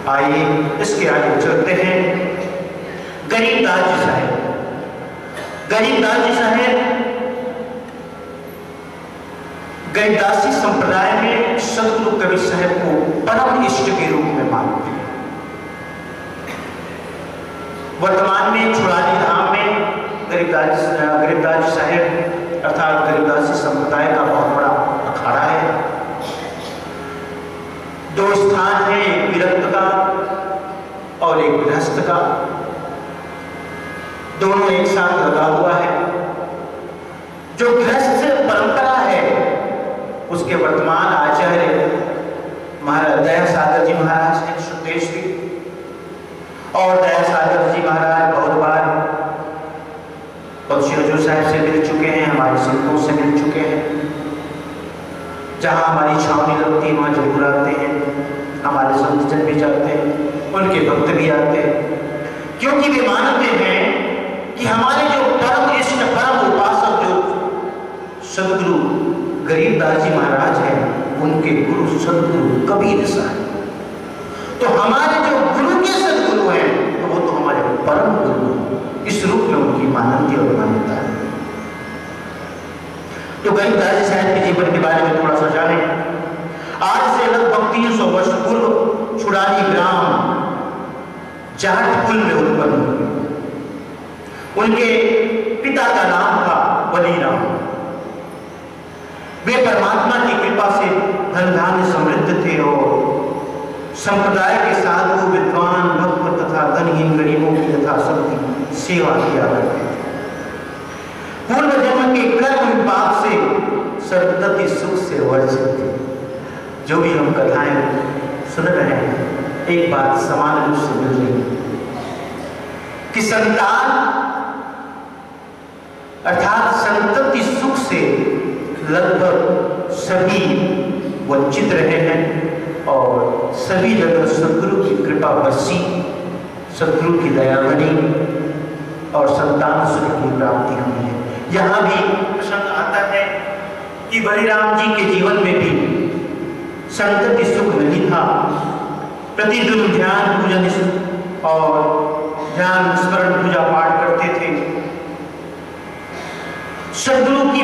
आइए इसके आगे चलते हैं। गरीबदास जी साहेब, गरीबदास जी साहेब गरीबदासी संप्रदाय में सतगुरु कबीर साहब को परम इष्ट के रूप में मानते हैं। वर्तमान में छुड़ाली धाम में गरीबदास जी साहेब अर्थात गरीबदासी संप्रदाय का बहुत बड़ा अखाड़ा है। दो स्थान है, एक विरक्त का और एक गृहस्थ का, दोनों एक साथ लगा हुआ है। जो गृहस्थ परंपरा है उसके वर्तमान आचार्य महाराज दया सागर जी महाराज हैं शुद्धेश्वरी, और दया सागर जी महाराज बहुत बार बख्शी हजूर साहब से मिल चुके हैं, हमारे संतों से मिल चुके हैं। जहाँ हमारी छावनी लगती है वहाँ जरूर आते हैं, हमारे संत जन भी जाते हैं, उनके भक्त भी आते हैं, क्योंकि वे मानते हैं कि हमारे जो परम इष्ट परम उपासक जो सदगुरु गरीबदास जी महाराज हैं उनके गुरु सदगुरु कबीर साहब। तो हमारे जो गुरु के सदगुरु हैं तो वो तो हमारे परम गुरु हैं। इस रूप में उनकी मानंदी और मान्यता है। तो गरीबदास जी साहब के जीवन के बारे में थोड़ा सा जाने। आज से लगभग 300 वर्ष पूर्व छुड़ाली ग्राम जाट कुल में उत्पन्न हुए। उनके पिता का नाम था बलीराम। वे परमात्मा की कृपा से धन धान्य समृद्ध थे और संप्रदाय के साधु विद्वान भक्त तथा धनहीन गरीबों की यथाशक्ति सेवा किया करते थे। पूर्व जन्म के कर्म विपाक से सदगति सुख से वर्जित थे। जो भी हम कथाएं सुन रहे हैं एक बात समान रूप से मिल रही है कि संतान अर्थात संतति सुख से लगभग सभी वंचित रहे हैं और सभी जगह सदगुरु की कृपा बरसी, सदगुरु की दया बनी और संतान सुख की प्राप्ति हुई है। यहाँ भी प्रसंग आता है कि बलिराम जी के जीवन में भी संतति सुख नहीं था। प्रतिदिन ध्यान पूजन और ध्यान स्मरण पूजा पाठ करते थे, सदगुरु की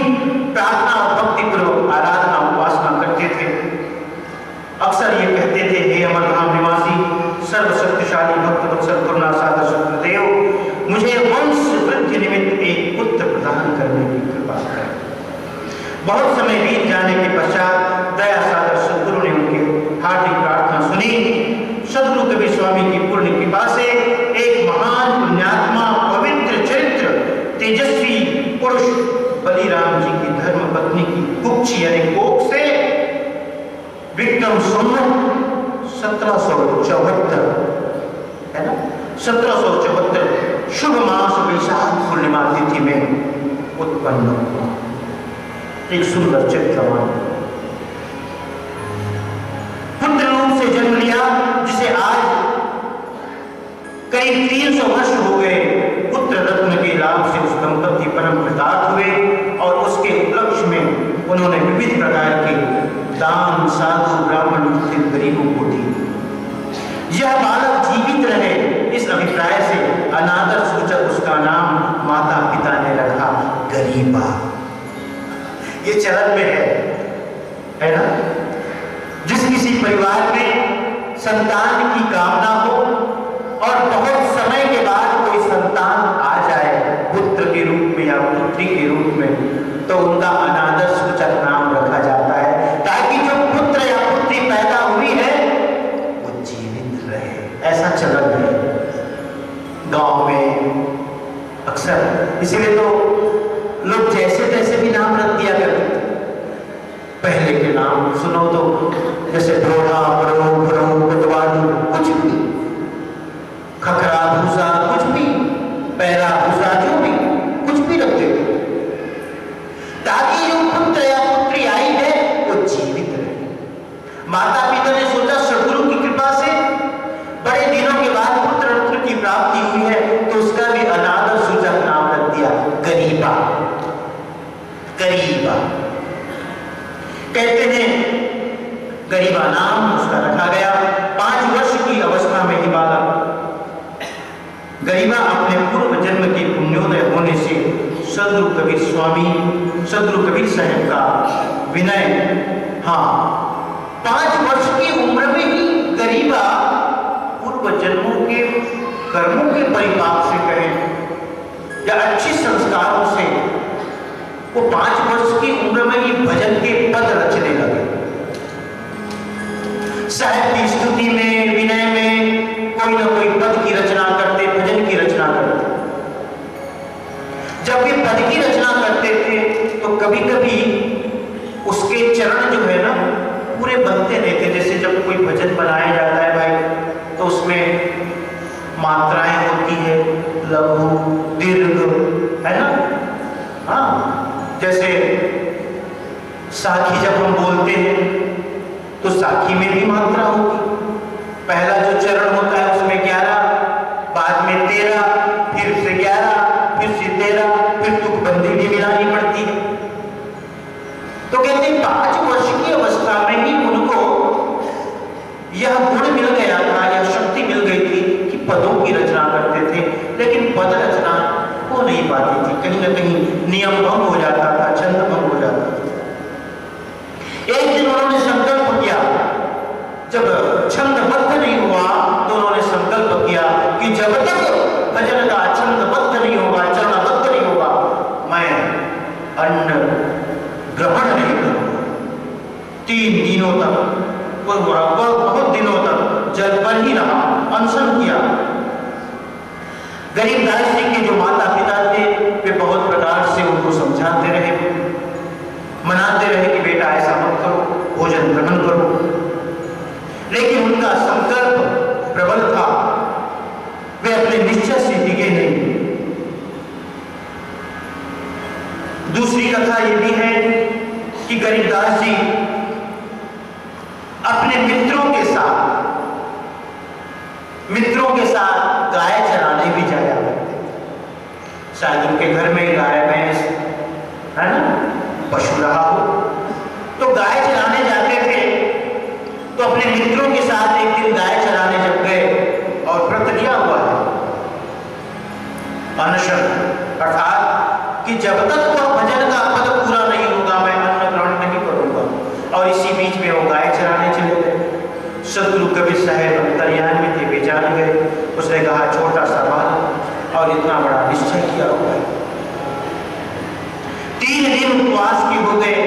प्रार्थना और भक्ति पूर्वक आराधना उपासना करते थे। अक्सर ये कहते थे, हे अमरधाम निवासी सर्वशक्तिशाली भक्त वत्सल करुणा सागर शुक्रदेव, मुझे वंश वृद्धि निमित्त एक पुत्र प्रदान करने की कृपा करें। बहुत समय बीत जाने के पश्चात दया सागर सदगुरु ने उनकी हार्दिक प्रार्थना सुनी। सदगुरु कबीर स्वामी की पूर्ण कृपा से एक महान पुण्यात्मा पवित्र चरित्र तेजस्वी पुरुष बलिराम जी की धर्म पत्नी की कुक्षी यानी कोख से विक्रम संवत 1774 है ना 1774 शुभ मास वैशाख पूर्णिमा तिथि में उत्पन्न हुआ। एक सुंदर चरित्रवान पुत्र रूप से जन्म लिया, जिसे आज करीब 300 वर्ष हो गए। पुत्र रत्न के लाभ से उस दंपति परम कृतार्थ हुए और उसके उपलक्ष्य में उन्होंने विविध प्रकार के दान साधु ब्राह्मण गरीबों को दी। यह बालक जीवित रहे इस अभिप्राय से अनादर सूचक उसका नाम माता पिता ने रखा गरीबा। ये चलन में है ना। जिस किसी परिवार में संतान की कामना हो और बहुत समय के बाद कोई संतान आ जाए पुत्र के रूप में या पुत्री के रूप में, तो उनका अनादर सूचक नाम रखा जाता है, ताकि जो पुत्र या पुत्री पैदा हुई है वो जीवित रहे। ऐसा चलन है गांव में अक्सर। इसीलिए तो लोग जैसे तैसे भी नाम रख दिया करते थे। पहले के नाम सुनो तो जैसे ढोढ़ा पटवारी कुछ भी, खखरा भूसा कुछ भी, पैरा भूसा जो भी कुछ भी रखते थे, ताकि जो पुत्र या पुत्री आई है वो जीवित रहे। माता पिता ने सोचा सदगुरु की कृपा से बड़े दिनों के बाद पुत्र रत्न की प्राप्ति हुई है, तो उसका भी अनादर सूचक नाम रख दिया गरीबा। गरीबा कहते हैं, गरीबा नाम उसका रखा गया। 5 वर्ष की अवस्था जन्म के पुण्योदय होने से सदगुरु कबीर स्वामी, सदगुरु कबीर साहब का विनय, हाँ, 5 वर्ष की उम्र में ही गरीबा पूर्व जन्मों के कर्मों के परिपाक से कहें या अच्छे संस्कारों से वो 5 वर्ष की उम्र में ही भजन के पद रचने लगे। साहिब की स्तुति में, विनय में कोई ना कोई पद की रचना करते, भजन की रचना करते। जब वे पद की रचना करते थे तो कभी कभी उसके चरण जो है ना पूरे बनते नहीं थे। जैसे जब कोई भजन बनाया जाता है भाई तो उसमें मात्राएं होती है, लघु, दीर्घ, है ना। हाँ, जैसे साखी जब हम बोलते हैं तो साखी में भी मात्रा होगी। पहला जो चरण होता है उसमें 11, बाद में 13, फिर से 11, फिर से 13, फिर तुकबंदी भी मिलानी पड़ती है। तो कहते हैं 5 वर्ष की अवस्था में ही उनको यह गुण मिल गया था, यह शक्ति मिल गई थी कि पदों की रचना करते थे, लेकिन पद रचना हो नहीं पाती थी। कहीं ना कहीं नियम भंग हो जाता था, छंद भंग हो जाता था। एक दिन उन्होंने संकल्प किया, जब छंदबद्ध नहीं हुआ तो उन्होंने संकल्प किया कि जब तक भजन का छंदबद्ध नहीं होगा, चरणबद्ध नहीं होगा, मैं अन्न ग्रहण नहीं करूंगा। 3 दिनों तक, बहुत दिनों तक जल पर ही रहा, अनशन किया। गरीबदास जी के जो माता पिता थे वे बहुत प्रकार से उनको समझाते रहे, मनाते रहे कि बेटा ऐसा मत करो, भोजन ग्रहण करो, लेकिन उनका संकल्प प्रबल था, वे अपने निश्चय से डिगे नहीं। दूसरी कथा यह भी है कि गरीबदास जी अपने मित्रों के साथ गाय चराने भी जाया करते थे। शायद उनके घर में गाय भैंस, है ना, पशु रहा हो, तो गाय चराने जाते थे। तो अपने मित्रों के साथ एक दिन गाय चराने जब गए और व्रत लिया हुआ है अनशन, अर्थात कि जब तक वह भजन का पद पूरा नहीं होगा मैं अन्न ग्रहण नहीं करूंगा। और इसी बीच में वो गाय चराने चले गए। सदगुरु कबीर साहब अंतर्यामी में थे, बेचान गए। उसने कहा छोटा सा बात और इतना बड़ा निश्चय किया हुआ है। 3 दिन उपवास के हो गए,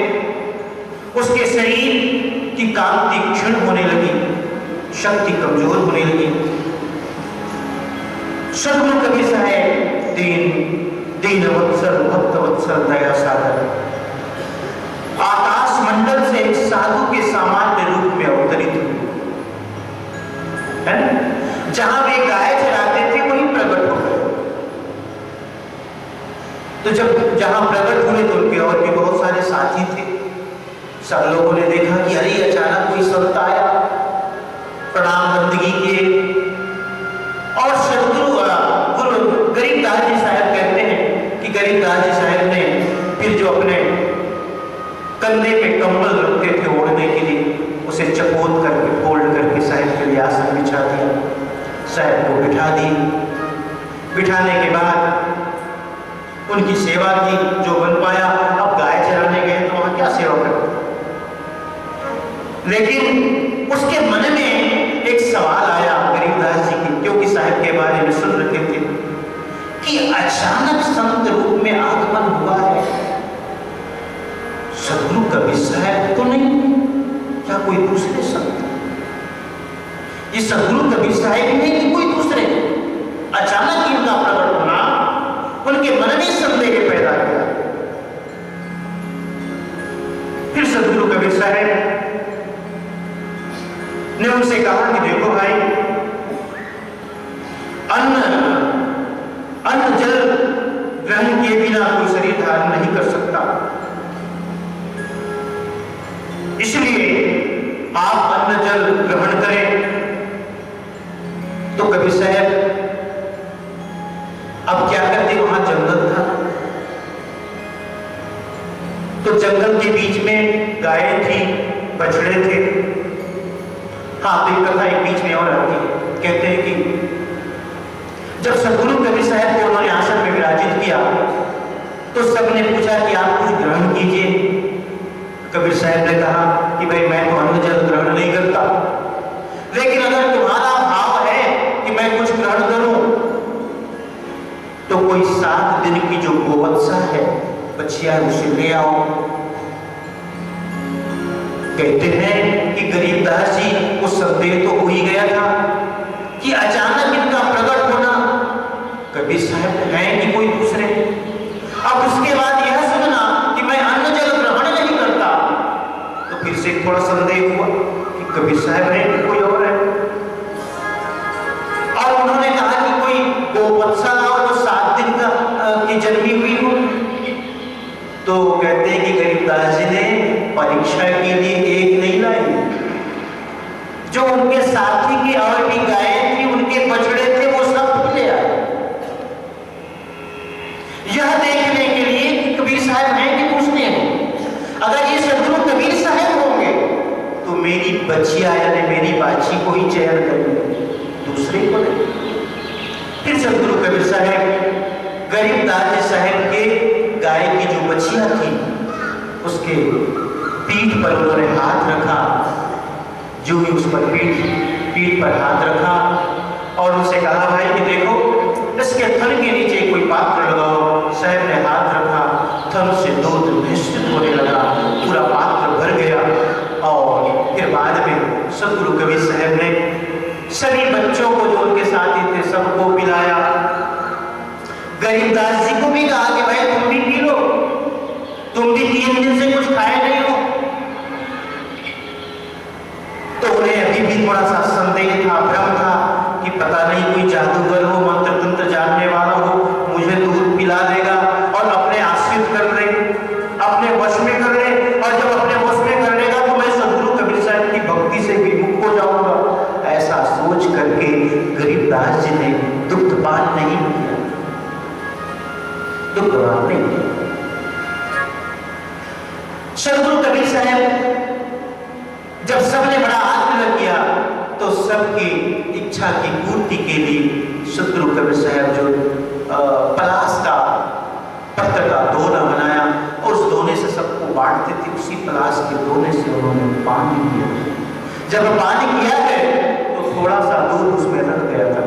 उसके शरीर की कांति क्षीण होने लगी, शक्ति कमजोर होने लगी। सदगुरु कबीर साहब दीन वत्सल, भक्त वत्सल, दया सागर आकाश मंडल से एक साधु के सामान्य रूप में अवतरित हुए, है ना। जहां वे गाय चराते थे वहीं प्रकट हो गए। तो जब जहां प्रकट हुए तो उनके और भी बहुत सारे साथी थे। सब लोगों ने देखा कि अरे अचानक कोई संत आया, प्रणाम बंदगी किए। और सदगुरु गुरु गरीबदास जी साहब कहते हैं कि गरीबदास जी साहब ने फिर जो अपने कंधे पे कंबल रखते थे ओढ़ने के लिए, उसे चपोत करके फोल्ड करके साहब के लिए आसन बिछा दिया, साहब को बिठा दी। बिठाने के बाद उनकी सेवा की, जो बन पाया। अब गाय चराने गए तो वहां क्या सेवा करते, लेकिन उसके मन में एक सवाल आया गरीबदास जी की, क्योंकि साहब के बारे में सुन रखे थे कि अचानक संत रूप में आगमन हुआ है। सदगुरु कबीर साहब तो नहीं, क्या कोई दूसरे संत? ये सदगुरु कबीर साहब नहीं कि कोई दूसरे? अचानक इनका प्रकट होना उनके मन में संदेह पैदा किया। फिर सदगुरु कबीर साहब ने उनसे कहा कि देखो भाई, अन्न जल ग्रहण किए बिना कोई शरीर धारण नहीं कर सकता, इसलिए आप अन्न जल ग्रहण करें। तो कबीर साहब अब क्या करते, वहां जंगल था, तो जंगल के बीच में गायें थी, बछड़े थे। हाँ, तो एक कथा एक बीच में और आती है। कहते हैं कि जब सदगुरु कबीर साहब को उन्होंने आसन में विराजित किया तो सबने पूछा कि आप कुछ ग्रहण कीजिए। कबीर साहब ने कहा कि भाई मैं तो अन्न जल ग्रहण नहीं करता, लेकिन अगर तुम्हारा भाव है कि मैं कुछ ग्रहण करूं तो कोई 7 दिन की जो गोवत्सा है, बच्चिया है, उसे ले आओ। कहते हैं कि गरीबदास जी को संदेह तो हो ही गया था कि अचानक इनका प्रकट होना कबीर साहब हैं कि कोई दूसरे। अब उसके बाद यह सुनना कि मैं अन्न जल ग्रहण नहीं करता, तो फिर से थोड़ा संदेह हुआ कि कबीर साहब हैं कि कोई और है। और उन्होंने कहा कि कोई गोवत्सा लाओ जो 7 दिन की जन्मी हुई हो। तो कहते हैं कि गरीबदास जी ने परीक्षा के लिए एक नहीं लाई, जो उनके साथी की और भी गायें थी, उनके बछड़े थे, वो सब ले आए, यह देखने के लिए कि कबीर साहब हैं कि दूसरे हैं। अगर ये सदगुरु कबीर साहब होंगे तो मेरी बच्चिया यानी मेरी बाछी को ही चयन करेंगे, दूसरे को नहीं। फिर सदगुरु कबीर साहब गरीबदास जी साहब के गाय की जो बच्चिया थी उसके पीठ पर उन्होंने हाथ रखा, जो भी उस पर पीठ पर हाथ रखा और उनसे कहा भाई कि देखो इसके थन के नीचे कोई पात्र लगाओ। साहब ने हाथ रखा, थन से दूध निश्चित होने लगा, पूरा पात्र भर गया। और फिर बाद में सदगुरु कबीर साहब ने सभी बच्चों को जो उनके साथी थे सबको पिलाया। गरीबदास जी को भी कहा कि भाई तुम भी पी लो, तुम भी 3 दिन से कुछ खाए नहीं हो। तो उन्हें अभी भी थोड़ा सा संदेह था, भ्रम था कि पता नहीं कोई जादूगर हो, मंत्र तंत्र जानने वाला हो, मुझे दूध पिला देगा और अपने आश्रित कर ले, अपने वश में कर ले, और जब अपने वश में कर लेगा तो मैं सदगुरु कबीर साहब की भक्ति से विमुख हो जाऊंगा। ऐसा सोच करके गरीबदास जी ने दुग्धपान नहीं किया, दुग्धपान नहीं किया। सदगुरु कबीर साहब जब सबने बड़ा आग्रह किया तो सबकी इच्छा की पूर्ति के लिए सदगुरु कबीर साहब जो पलास का पत्थर का दोना बनाया और उस दोने से सबको बांटते थे, उसी पलास के दोने से उन्होंने पानी किया। जब पानी किया है तो थोड़ा सा दूध उसमें रख गया था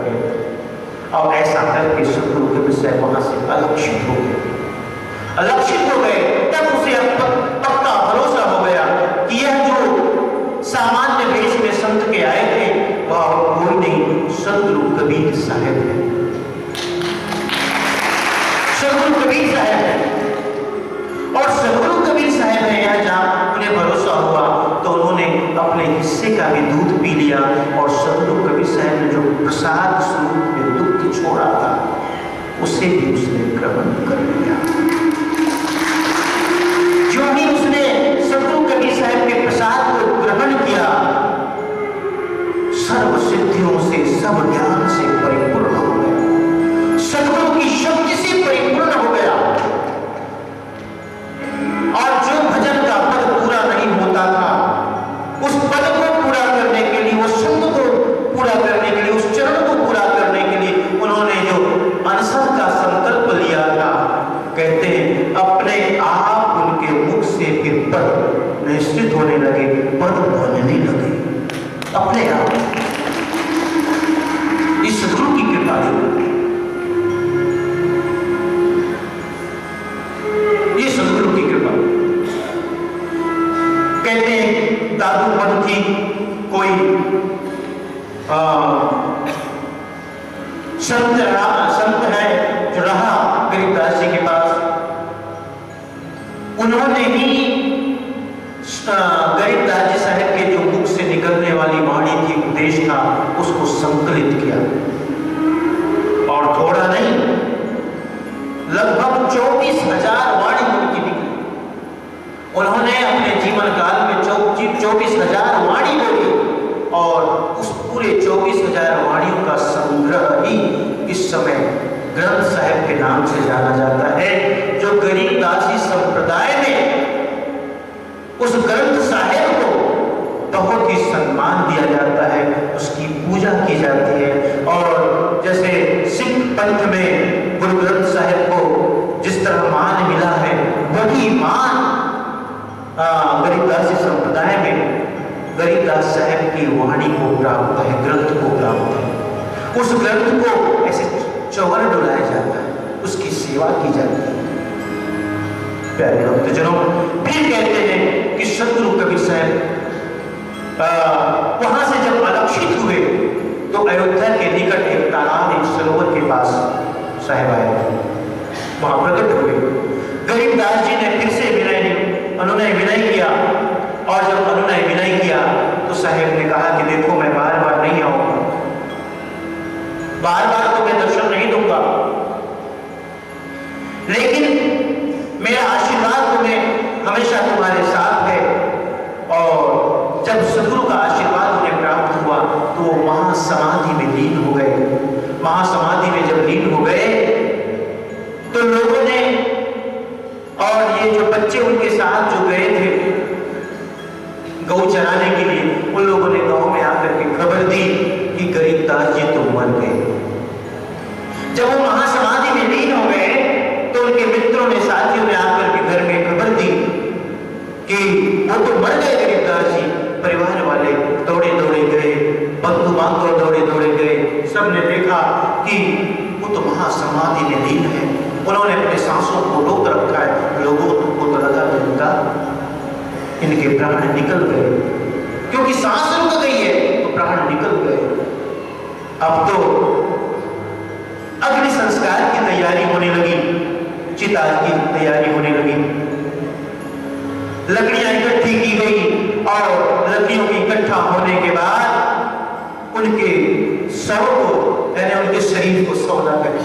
और ऐसा करके सदगुरु कबीर साहब वहां से अलक्षित हो गए। अलक्षित हो गए तब उसे पक्का भरोसा हो गया कि यह जो सामान्य वेश में संत के आए थे वह कोई नहीं, सदगुरु कबीर साहब है, सदगुरु कबीर साहब है। और सदगुरु कबीर साहब है यह जहां उन्हें भरोसा हुआ तो उन्होंने अपने हिस्से का भी दूध पी लिया और सदगुरु कबीर साहब ने जो प्रसाद स्वरूप में दूध छोड़ा था उसे भी उसने ग्रहण कर लिया। जो भी उसने सदगुरु कबीर साहब के प्रसाद को ग्रहण किया, सर्व सिद्धियों से, सब ज्ञान से परिपूर्ण हो गया, सदगुरु की शक्ति से परिपूर्ण हो गया। और जो भजन का पद पूरा नहीं होता था उस पद को पूरा करने के लिए, उस छंद को पूरा करने के लिए, उस चरण को पूरा करने के लिए उन्होंने जो अनशन का संकल्प लिया था, कहते हैं अपने आप उनके मुख से फिर पद निश्चित होने लगे, पद बनने लगे अपने आप। इस सदगुरु की कृपा थी, ये सदगुरु की कृपा। कहते हैं दादू पद थी कोई संत है जो रहा गरीबदास जी के पास, उन्होंने ही गरीबदास जी साहब के जो मुख से निकलने वाली वाणी थी, उपदेश था, उसको संकलित किया और थोड़ा नहीं लगभग 24,000 वाणी उनकी निकली। उन्होंने अपने जीवन काल में 24,000 वाणी बोली और उस पूरे 24,000 वाणियों का संग्रह ही इस समय ग्रंथ साहिब के नाम से जाना जाता है, जो गरीबदासी संप्रदाय में उस ग्रंथ साहिब को बहुत ही सम्मान दिया जाता है, उसकी पूजा की जाती है। और जैसे सिख पंथ में गुरु ग्रंथ साहिब को जिस तरह मान मिला है, वही मान गरीबदासी संप्रदाय में गरीबदास साहब की वाणी को प्राप्त है, ग्रंथ को प्राप्त है। उस ग्रंथ को ऐसे चौवर डुलाया जाता है, उसकी सेवा की जाती है। प्यारे भक्तजनों, फिर कहते हैं कि सतगुरु कबीर साहब वहां से जब अलक्षित हुए तो अयोध्या के निकट एक तालाब, एक सरोवर के पास साहब आए, वहां प्रकट हुए। गरीबदास जी ने फिर से अनुनय विनय किया, और जब अनुनय विनय किया तो साहब ने कहा कि देखो, मैं बार बार नहीं आऊंगा, बार बार तो मैं दर्शन नहीं दूंगा, लेकिन मेरा आशीर्वाद तुम्हें हमेशा तुम्हारे साथ है। और जब सद्गुरु का आशीर्वाद उन्हें प्राप्त हुआ तो वो महासमाधि में लीन हो गए। महासमाधि में जब लीन हो गए तो लोगों ने, और ये जो बच्चे उनके साथ जो गए थे गौ चराने के लिए, उन लोगों ने गांव में आकर के खबर दी कि गरीबदास जी तो मर गए। जब वो महासमाधि में लीन हो गए तो उनके मित्रों ने, साथियों ने आकर के घर में खबर दी कि वो तो मर गए गरीबदास जी। परिवार वाले दौड़े दौड़े गए, बंधु बांधव दौड़े दौड़े गए, सबने देखा कि वो तो महासमाधि में लीन है, उन्होंने अपने सांसों को रोक रखा है। लोगों को तो लगा इनका इनके प्राण निकल गए, क्योंकि सांस रुक गई है तो प्राण निकल गए। अब तो अग्नि संस्कार की तैयारी होने लगी, चिता की तैयारी होने लगी, लकड़ियां इकट्ठी की गई और लकड़ियों की इकट्ठा होने के बाद उनके शव को, यानी उनके शरीर को सौदा करें,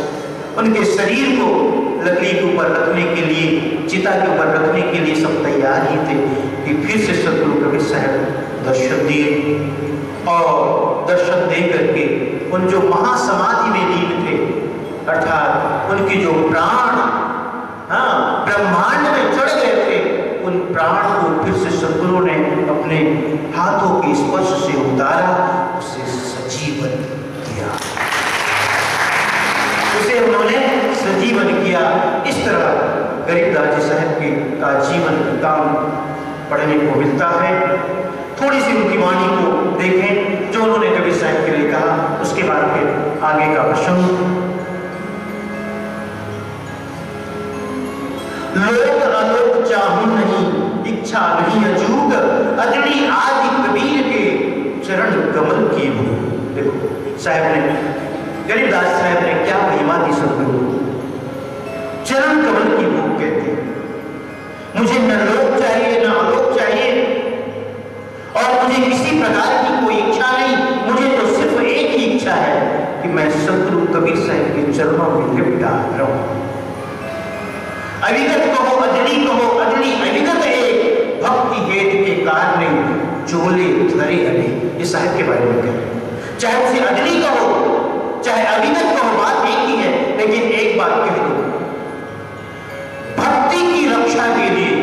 उनके शरीर को लकड़ी के ऊपर रखने के लिए, चिता के ऊपर रखने के लिए सब तैयार ही थे कि फिर से सतगुरु कबीर साहब दर्शन दिए। और दर्शन दे करके उन जो महासमाधि में लीन थे, अर्थात उनकी जो प्राण ब्रह्मांड में चढ़ गए थे, उन प्राण को फिर से सतगुरु ने अपने हाथों के स्पर्श से उतारा, उसे सजीवन किया, उसे उन्होंने सजीवन किया। इस तरह गरीबदास जी साहब का जीवन काम पढ़ने को मिलता है। थोड़ी सी उनकी वाणी को देखें जो उन्होंने कबीर साहब के लिए कहा, उसके बाद फिर आगे का प्रसंग। लोक अलोक चाहूं नहीं, इच्छा नहीं अजूक, अजनी आदि कबीर के चरण कमल की हो। देखो साहब ने, गरीबदास साहब ने क्या महिमा दी सतगुरु, चरण कमल की भूख कहते हैं। मुझे न लोक चाहिए न आलोक चाहिए, और मुझे किसी प्रकार की कोई इच्छा नहीं, मुझे तो सिर्फ एक ही इच्छा है कि मैं सतगुरु कबीर साहब के चरणों में लिपटा रहूं। अविगत कहो अजनी कहो, अजनी अविगत एक, भक्ति हेत के कारण चोले धरे अने। ये साहब के बारे में कहते, चाहे उसे अजनी कहो चाहे अविगत कहो, बात एक ही है, लेकिन एक बात कह दो, भक्ति की रक्षा के लिए,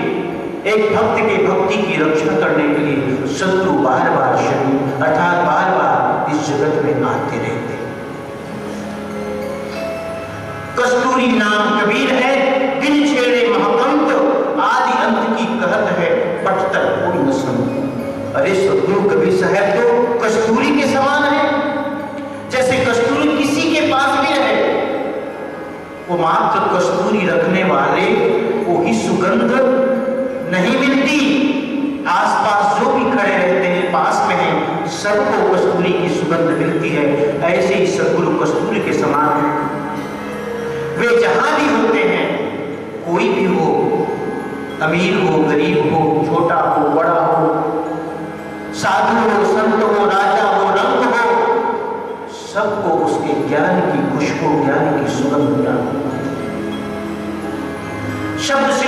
एक भक्त के भक्ति की रक्षा करने के लिए शत्रु बार बार शरीर अर्थात बार बार इस जगत में आते रहते। कस्तूरी नाम कबीर है, बिन छेड़े महाकंत, आदि अंत की कहत है, पटतर कोई न संत। अरे सतगुरु कबीर साहब तो कस्तूरी के समान है, जैसे कस्तूरी किसी के पास भी रहे, वो मात्र कस्तूरी रखने वाले को ही सुगंध नहीं मिलती, आसपास जो भी खड़े रहते हैं पास में हैं, सबको कस्तूरी की सुगंध मिलती है। ऐसे ही सतगुरु कस्तूरी के समान है। वे जहां भी होते हैं, कोई भी हो, अमीर हो गरीब हो, छोटा हो बड़ा हो, साधु हो संत हो, राजा हो रंग हो, सबको उसके ज्ञान की खुशबू, ज्ञान की सुगंध प्राप्त। शब्द से